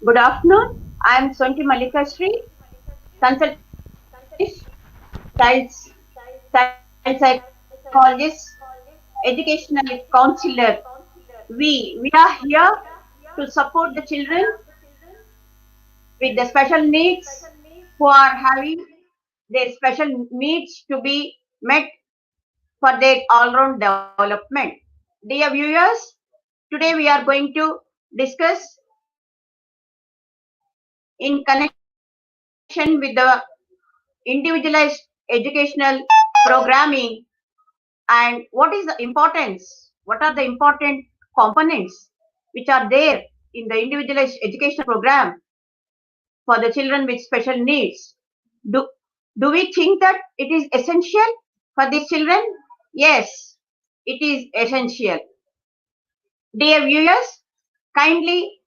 Good afternoon. I am Sonti Mallikasreesonti, consultant psychologist, child psychologist, educational counselor. We are here to support the children with the special needs who are having their special needs to be met for their all-round development. Dear viewers, today we are going to discuss in connection with the individualized educational programming and what is the importance, what are the important components which are there in the individualized educational program for the children with special needs. Do, do we think that it is essential for these children? Yes, it is essential. Dear viewers, kindly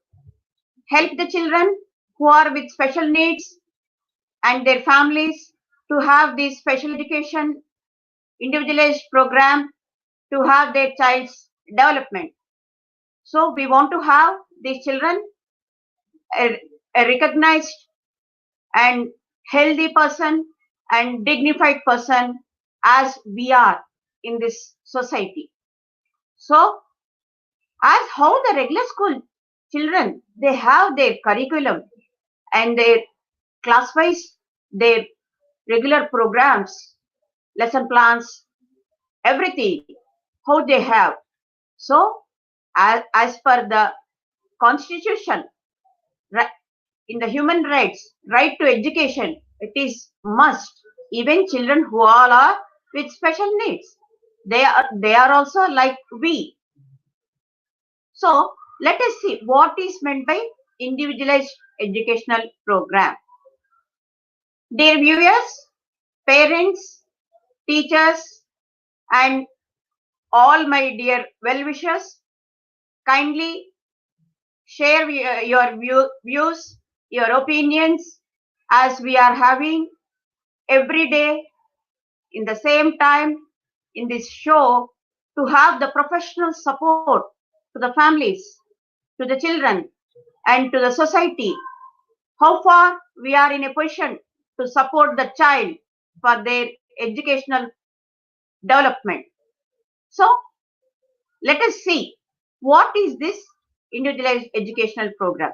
help the children who are with special needs and their families to have this special education individualized program to have their child's development. So we want to have these children a recognized and healthy person and dignified person as we are in this society. So as how the regular school children, they have their curriculum and their class wise, their regular programs, lesson plans, everything, how they have. So as per the constitution, in the human rights, right to education, it is must. Even children who all are with special needs, they are also like we. So let us see what is meant by individualized educational program. Dear viewers, parents, teachers, and all my dear well-wishers, kindly share your views, your opinions as we are having every day in the same time in this show to have the professional support to the families, to the children, and to the society. How far we are in a position to support the child for their educational development. So let us see what is this individualized educational program.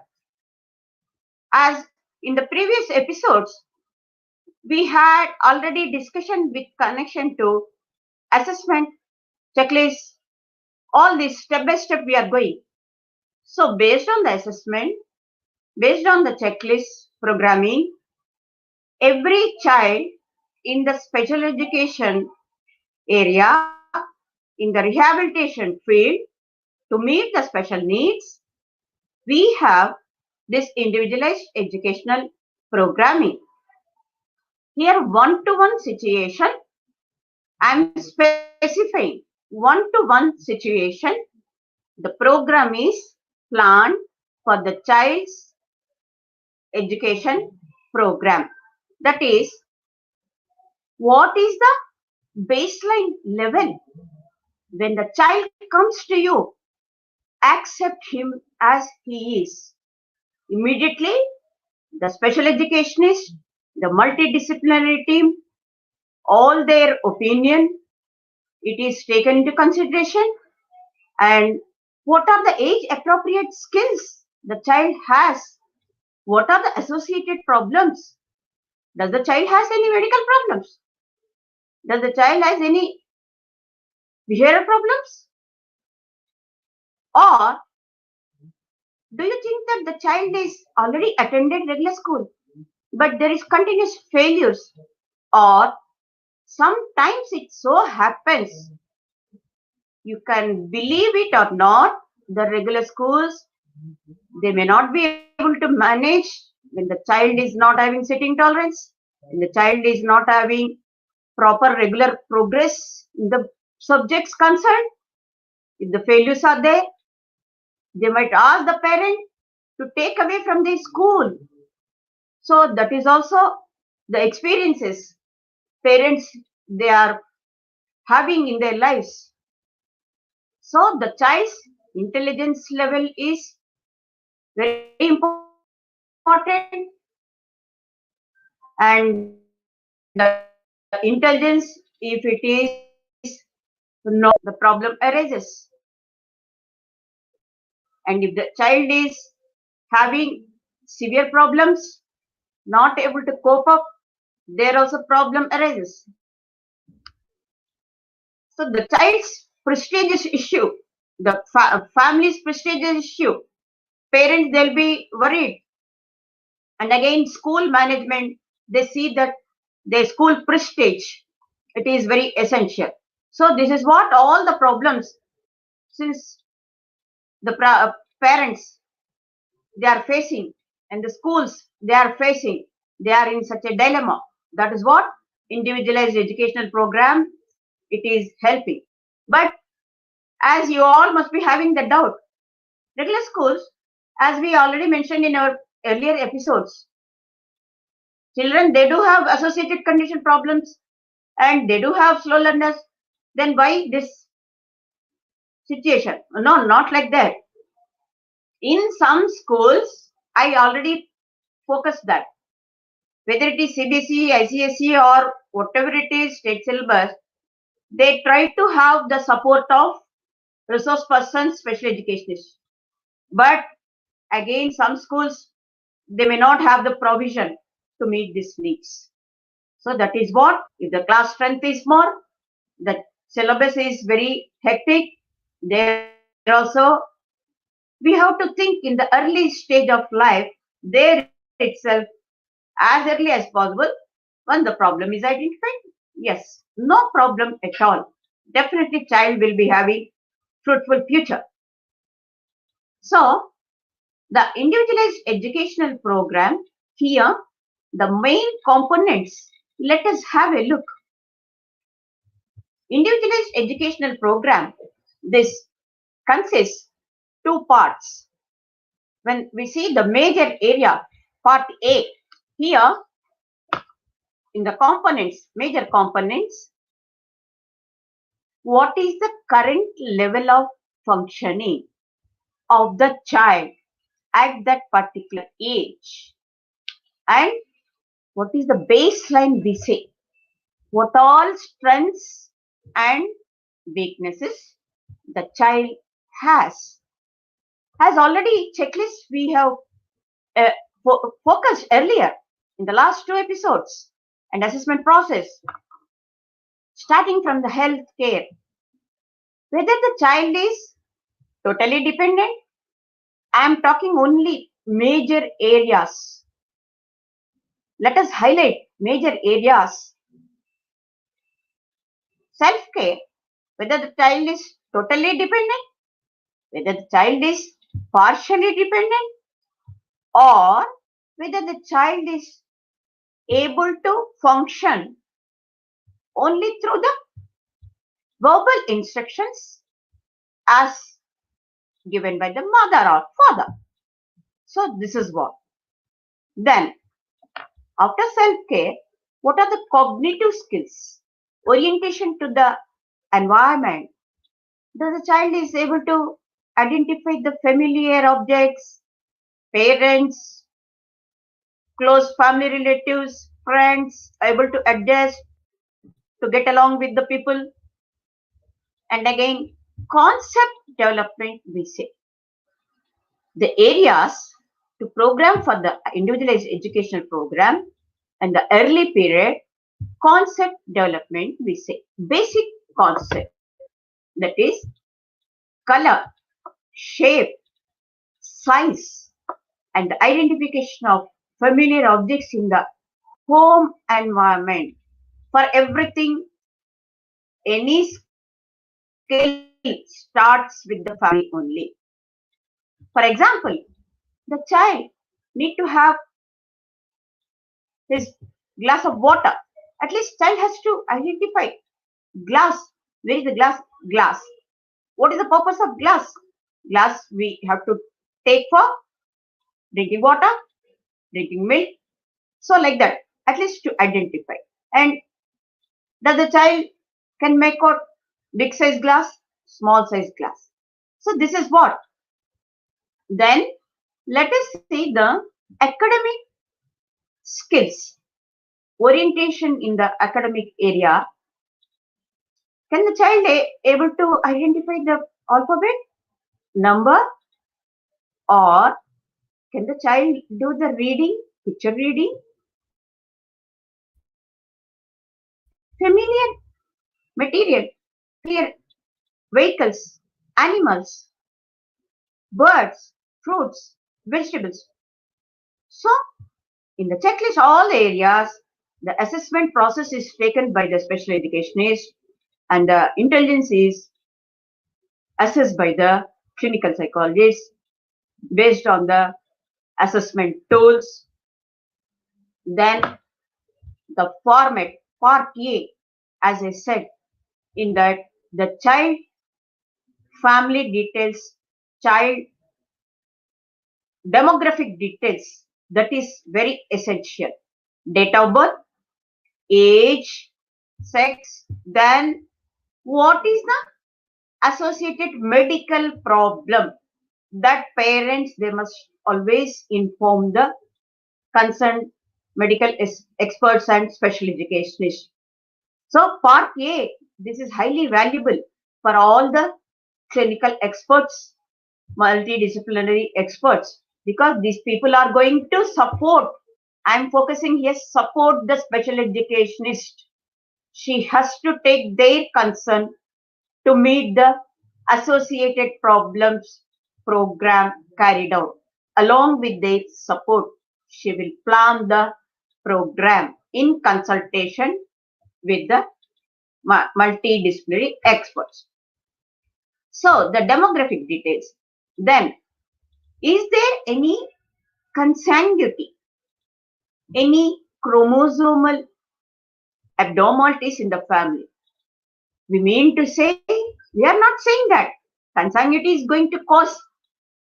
As in the previous episodes, we had already discussion with connection to assessment, checklist, all this step by step we are going. So based on the assessment, based on the checklist programming, every child in the special education area, in the rehabilitation field, to meet the special needs, we have this individualized educational programming. Here, one-to-one situation, I'm specifying one-to-one situation. The program is planned for the child's education program. That is, what is the baseline level? When the child comes to you, accept him as he is. Immediately, the special educationist, the multidisciplinary team, all their opinion, it is taken into consideration. And what are the age appropriate skills the child has? What are the associated problems? Does the child has any medical problems? Does the child has any behavioral problems? Or do you think that the child is already attended regular school, but there is continuous failures? Or sometimes it so happens, you can believe it or not, the regular schools, they may not be able to manage when the child is not having sitting tolerance, when the child is not having proper regular progress in the subjects concerned. If the failures are there, they might ask the parent to take away from the school. So that is also the experiences parents they are having in their lives. So the child's intelligence level is very important. important, and the intelligence, if it is no, the problem arises. And if the child is having severe problems, not able to cope up, there also problem arises. So the child's prestigious issue, the family's prestigious issue, parents, they'll be worried. And again, school management, they see that their school prestige, it is very essential. So this is what all the problems, since the parents, they are facing, and the schools, they are facing, they are in such a dilemma. That is what individualized educational program, it is helping. But as you all must be having the doubt, regular schools, as we already mentioned in our earlier episodes, children, they do have associated condition problems and they do have slow learners. Then why this situation? No, not like that. In some schools, I already focused that. Whether it is CBSE, ICSE or whatever it is, state syllabus, they try to have the support of resource persons, special educationists. But again, some schools, they may not have the provision to meet these needs. So that is what, if the class strength is more, the syllabus is very hectic, there also, we have to think in the early stage of life, there itself, as early as possible, when the problem is identified. Yes, no problem at all. Definitely child will be having fruitful future. So the individualized educational program, here the main components, let us have a look. Individualized educational program, this consists two parts. When we see the major area, part A, here in the components, major components, what is the current level of functioning of the child at that particular age, and what is the baseline we say, what all strengths and weaknesses the child has. As already checklist we have focused earlier in the last two episodes, and assessment process, starting from the health care, whether the child is totally dependent. I am talking only major areas. Let us highlight major areas. Self-care, whether the child is totally dependent, whether the child is partially dependent, or whether the child is able to function only through the verbal instructions as given by the mother or father. So this is what. Then, after self-care, what are the cognitive skills? Orientation to the environment. Does the child is able to identify the familiar objects, parents, close family relatives, friends, able to adjust, to get along with the people? And again, concept development, we say. The areas to program for the individualized educational program and the early period, concept development, we say. Basic concept, that is color, shape, size, and the identification of familiar objects in the home environment. For everything, any skill starts with the family only. For example, the child need to have his glass of water. At least child has to identify glass. Where is the glass? Glass. What is the purpose of glass? Glass we have to take for drinking water, drinking milk. So like that, at least to identify. And that the child can make out big size glass, small size glass. So this is what. Then let us see the Academic skills, orientation in the academic area. Can the child able to identify the alphabet, number, or can the child do the reading, picture reading? Familiar material, familiar vehicles, animals, birds, fruits, vegetables. So, in the checklist, all areas, the assessment process is taken by the special educationist and the intelligence is assessed by the clinical psychologist based on the assessment tools. Then the format, part A, as I said, in that the child family details, child demographic details, that is very essential. Date of birth, age, sex, then what is the associated medical problem that parents they must always inform the concerned medical experts and special educationists. So part A, this is highly valuable for all the clinical experts, multidisciplinary experts, because these people are going to support. I'm focusing here, support the special educationist. She has to take their concern to meet the associated problems program carried out. Along with their support, she will plan the program in consultation with the multidisciplinary experts. So the demographic details. Then, is there any consanguinity, any chromosomal abnormalities in the family? We mean to say, we are not saying that consanguinity is going to cause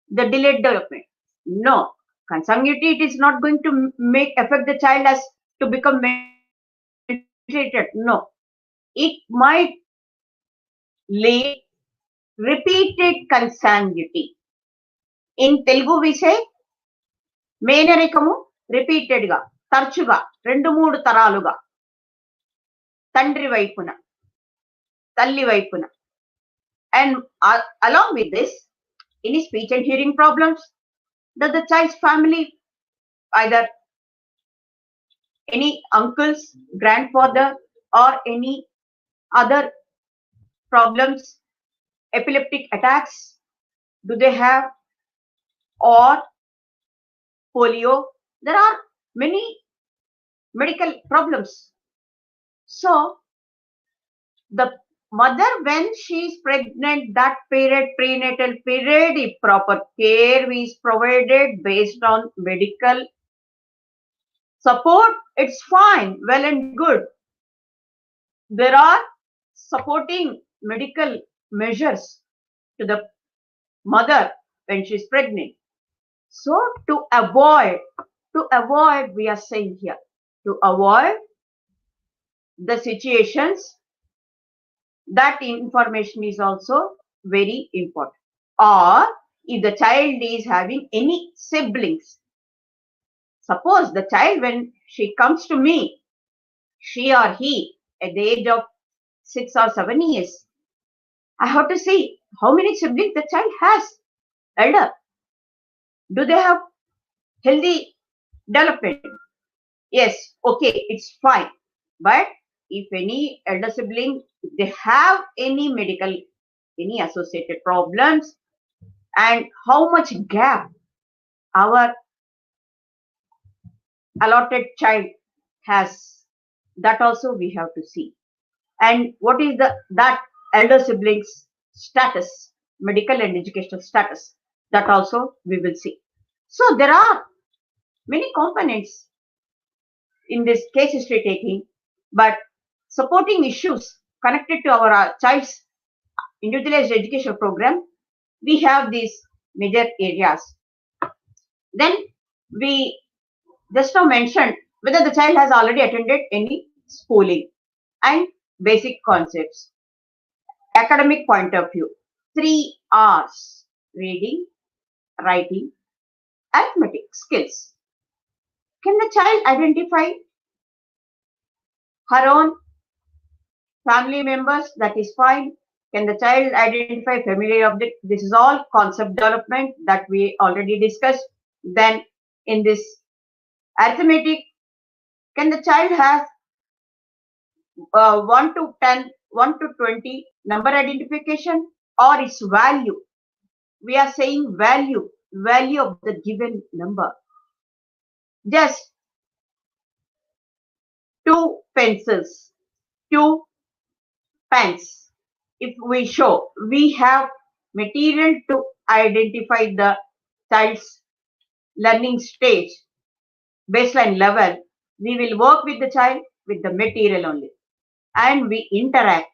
the delayed development. No, consanguinity it is not going to make affect the child as to become mutilated. No, it might lead repeated consanguinity. In Telugu we say మేనరికము repeated గా తరచుగా 2-3 తరాలుగా తండ్రి వైపున తల్లి వైపున and along with this any speech and hearing problems that the child's family either any uncles grandfather or any other problems epileptic attacks do they have or polio there are many medical problems so the mother when she is pregnant that period prenatal period if proper care is provided based on medical support it's fine well and good there are supporting medical measures to the mother when she is pregnant so to avoid we are saying here to avoid the situations that information is also very important or if the child is having any siblings suppose the child when she comes to me she or he at the age of 6 or 7 years I have to see how many siblings the child has elder do they have healthy development yes okay it's fine but if any elder sibling if they have any medical any associated problems and how much gap our allotted child has that also we have to see and what is the that elder siblings status medical and educational status that also we will see so there are many components in this case history taking but supporting issues connected to our child's individualized education program we have these major areas then we just now mentioned whether the child has already attended any schooling and basic concepts academic point of view 3 R's reading writing arithmetic skills Can the child identify her own family members? That is fine. Can the child identify familiar object? This is all concept development that we already discussed. Then in this arithmetic, can the child have 1 to 10, 1 to 20 number identification or its value? We are saying value of the given number. Just 2 pencils, 2 pens. If we show, we have material to identify the child's learning stage, baseline level. We will work with the child with the material only. And we interact.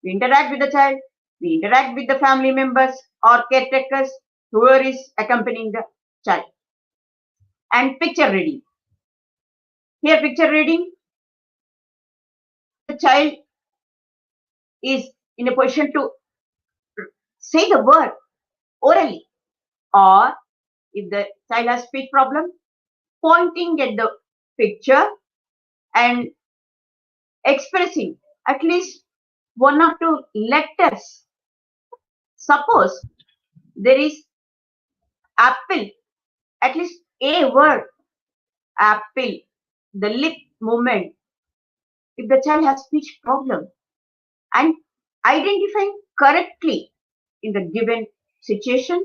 We interact with the child. We interact with the family members or caretakers, whoever is accompanying the child. And picture reading. Here picture reading, the child is in a position to say the word orally, or if the child has speech problem, pointing at the picture and expressing at least 1 or 2 letters. Suppose there is apple, at least a word, apple, the lip movement. If the child has speech problem, and identifying correctly in the given situation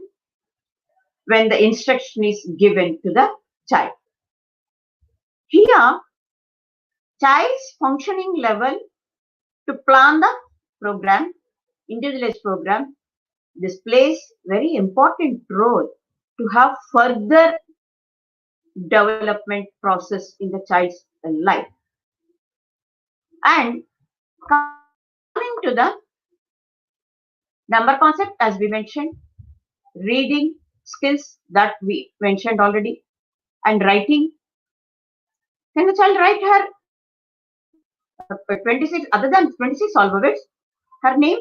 when the instruction is given to the child. Here, child's functioning level to plan the program, individualized program, this plays very important role to have further development process in the child's life. And coming to the number concept, as we mentioned, reading skills that we mentioned already, and writing. Can the child write her 26, other than 26 alphabets, her name?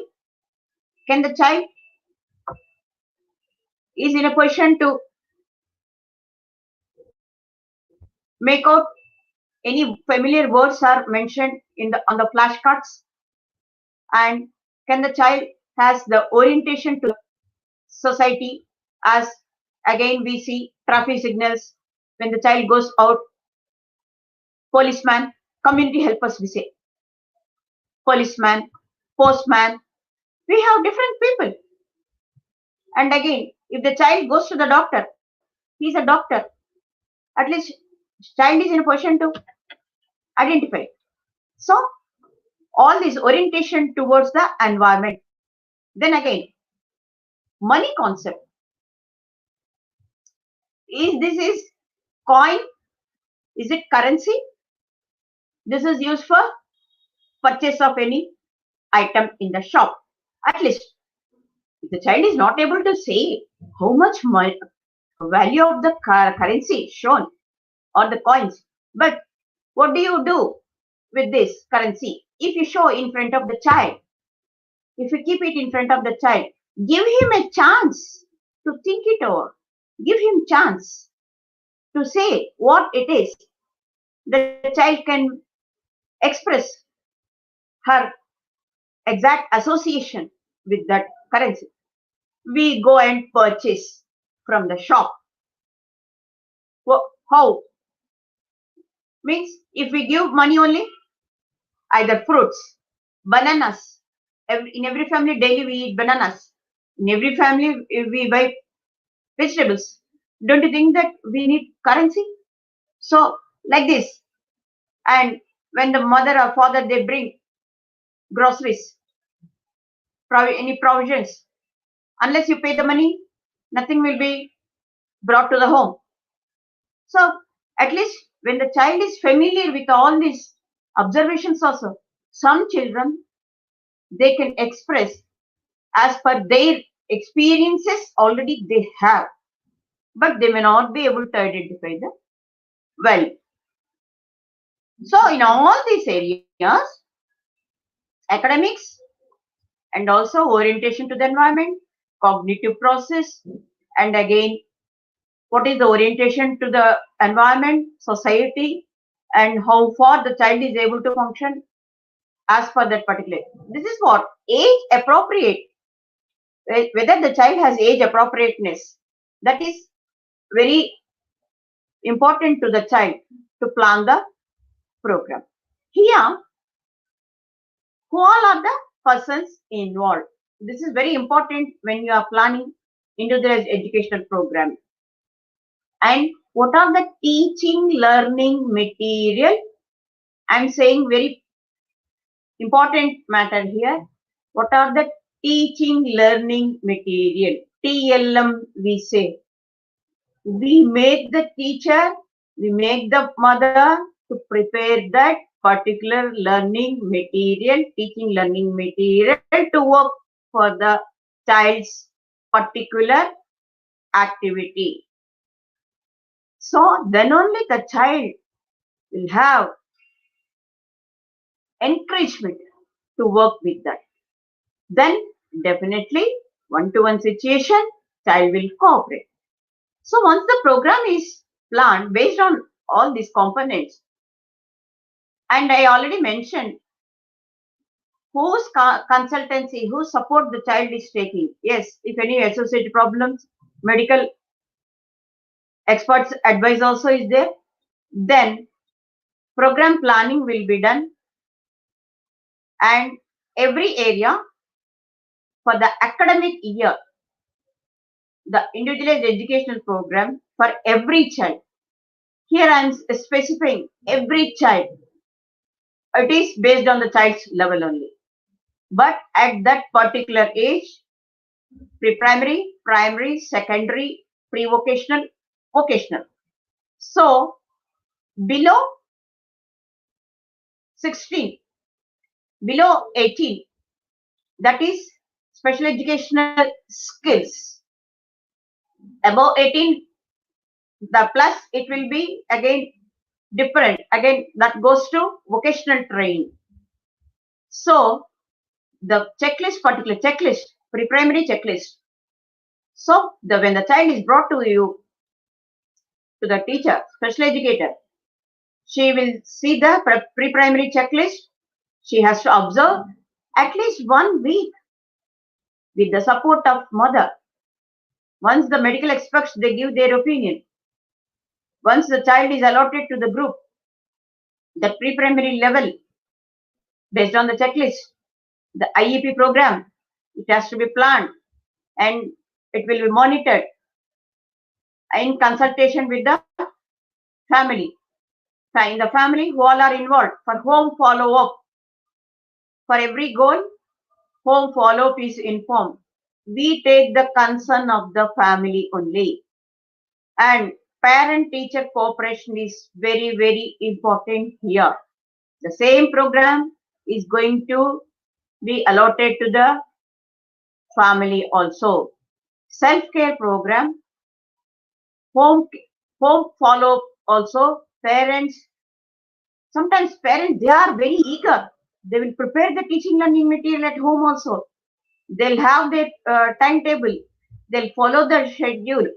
Can the child is in a position to make out any familiar words are mentioned in the on the flashcards? And can the child has the orientation to society, as again we see traffic signals, when the child goes out, policeman, community helpers we say, policeman, postman, we have different people. And again, if the child goes to the doctor, he is a doctor, at least child is in a position to identify. So all this orientation towards the environment. Then again, money concept. This is coin? Is it currency? This is used for purchase of any item in the shop. At least if the child is not able to say how much value of the currency shown or the coins, but what do you do with this currency? If you show in front of the child, if you keep it in front of the child, give him a chance to think it over. Give him chance to say what it is. The child can express her exact association with that currency. We go and purchase from the shop. How? Means if we give money only, either fruits, bananas. In every family daily we eat bananas. In every family we buy vegetables. Don't you think that we need currency? So like this. And when the mother or father, they bring groceries, any provisions, unless you pay the money, nothing will be brought to the home. So at least when the child is familiar with all these observations also, some children, they can express as per their experiences already they have, but they may not be able to identify the value. So in all these areas, academics and also orientation to the environment, cognitive process, and again what is the orientation to the environment, society, and how far the child is able to function as per that particular. This is what age appropriate, whether the child has age appropriateness. That is very important to the child to plan the program. Here, who all are the persons involved? This is very important when you are planning individualized educational program. And what are the teaching learning material? I'm saying very important matter here. What are the teaching learning material? TLM we say. We make the teacher, we make the mother to prepare that particular learning material, teaching learning material to work for the child's particular activity. So then only the child will have encouragement to work with that. Then definitely one-to-one situation, child will cooperate. So once the program is planned based on all these components, and I already mentioned whose consultancy, whose support the child is taking. Yes, if any associated problems, medical experts advice also is there. Then program planning will be done, and every area for the academic year, the individualized educational program for every child. Here I am specifying every child. It is based on the child's level only. But at that particular age, pre-primary, primary, secondary, pre-vocational, vocational. So below 16, below 18, that is special educational skills. Above 18, the plus it will be again different. Again, that goes to vocational training. So the checklist, particular checklist, pre-primary checklist. So when the child is brought to you, to the teacher, special educator, she will see the pre-primary checklist. She has to observe at least 1 week with the support of mother. Once the medical experts, they give their opinion. Once the child is allotted to the group, the pre-primary level, based on the checklist, the IEP program, it has to be planned and it will be monitored in consultation with the family. In the family, who all are involved for home follow-up. For every goal, home follow-up is informed. We take the concern of the family only. And parent-teacher cooperation is very, very important here. The same program is going to be allotted to the family also. Self-care program, home follow-up also. Parents, sometimes parents, they are very eager. They will prepare the teaching learning material at home also. They'll have their timetable. They'll follow the schedule.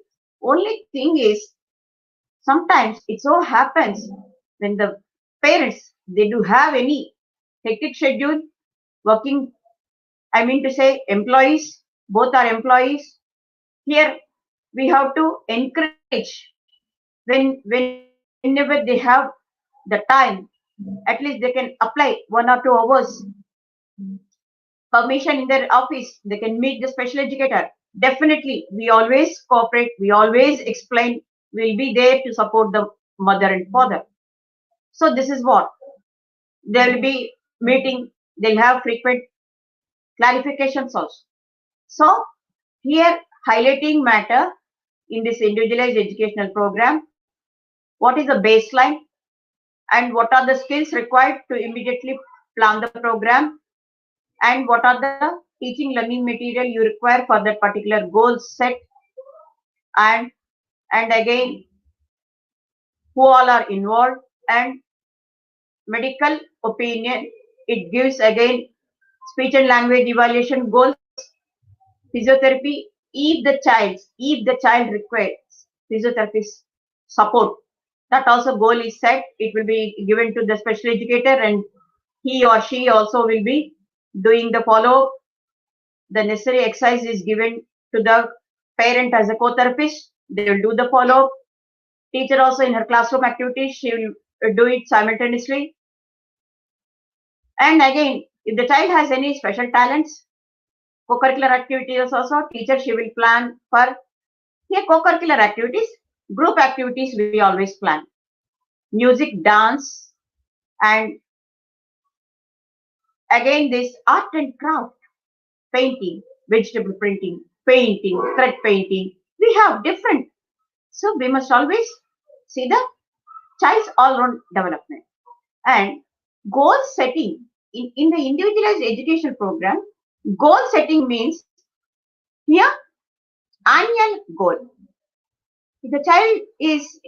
Only thing is, sometimes it so happens when the parents, they do have any hectic schedule, working, I mean to say employees, both are employees. Here we have to encourage whenever they have the time, at least they can apply 1 or 2 hours permission in their office. They can meet the special educator. Definitely, we always cooperate. We always explain. We'll be there to support the mother and father. So this is what there will be meeting. They'll have frequent clarifications also. So here highlighting matter in this individualized educational program. What is the baseline and what are the skills required to immediately plan the program, and what are the teaching learning material you require for that particular goal set, and again who all are involved, and medical opinion. It gives again speech and language evaluation goals, physiotherapy if the child requires. physiotherapist support. That also goal is set. It will be given to the special educator, and he or she also will be doing the follow-up. The necessary exercise is given to the parent as a co-therapist. They will do the follow-up. Teacher also in her classroom activities, she will do it simultaneously. And again, if the child has any special talents, co-curricular activities also, teacher she will plan for here co-curricular activities, group activities we always plan. Music, dance, and again this art and craft, painting, vegetable printing, painting, thread painting. We have different. So we must always see the child's all-round development. And goal setting in the individualized education program, goal setting means here annual goal. If the child is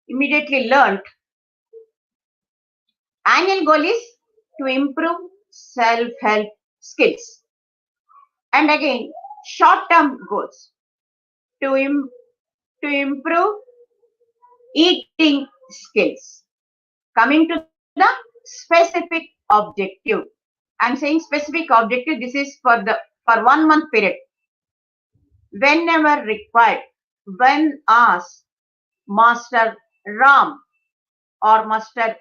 immediately learned, annual goal is to improve self-help skills. And again, short-term goals to improve eating skills. Coming to the specific objective. I'm saying specific objective. This is for 1 month period. Whenever required, when asked, Master Ram or Master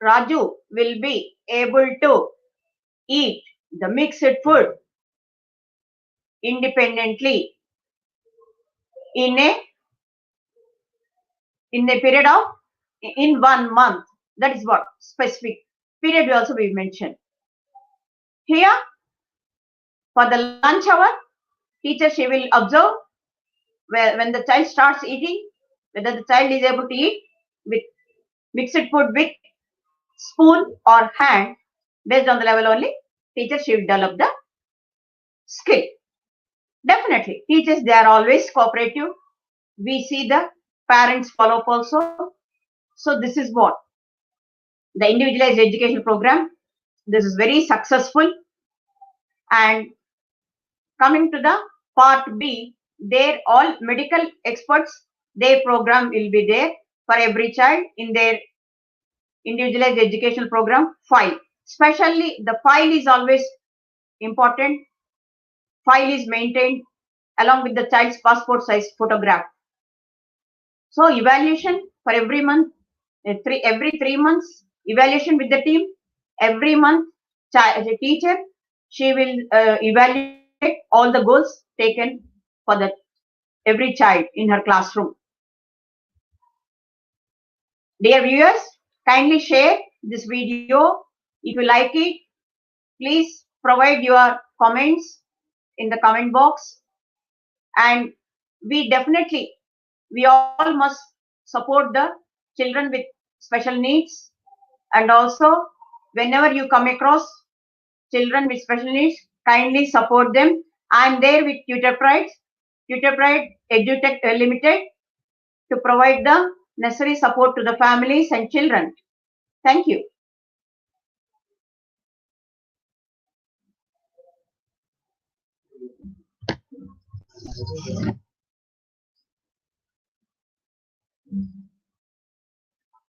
Raju will be able to eat the mixed food independently in a period of in 1 month. That is what specific period also we mentioned. Here for the lunch hour, teacher she will observe when the child starts eating, whether the child is able to eat with mixed food with spoon or hand. Based on the level only, teacher she will develop the skill. Definitely, teachers they are always cooperative. We see the parents follow up also. So this is what the individualized education program. This is very successful. And coming to the part B, there all medical experts, their program will be there for every child in their individualized educational program file. Especially the file is always important. File is maintained along with the child's passport size photograph. So evaluation for every month, every 3 months, evaluation with the team. Every month, the teacher, she will evaluate all the goals taken for the every child in her classroom. Dear viewers, kindly share this video. If you like it, please provide your comments in the comment box. And we all must support the children with special needs. And also, whenever you come across children with special needs, kindly support them. I'm there with TutorSpride EduTech Limited to provide the necessary support to the families and children. Thank you.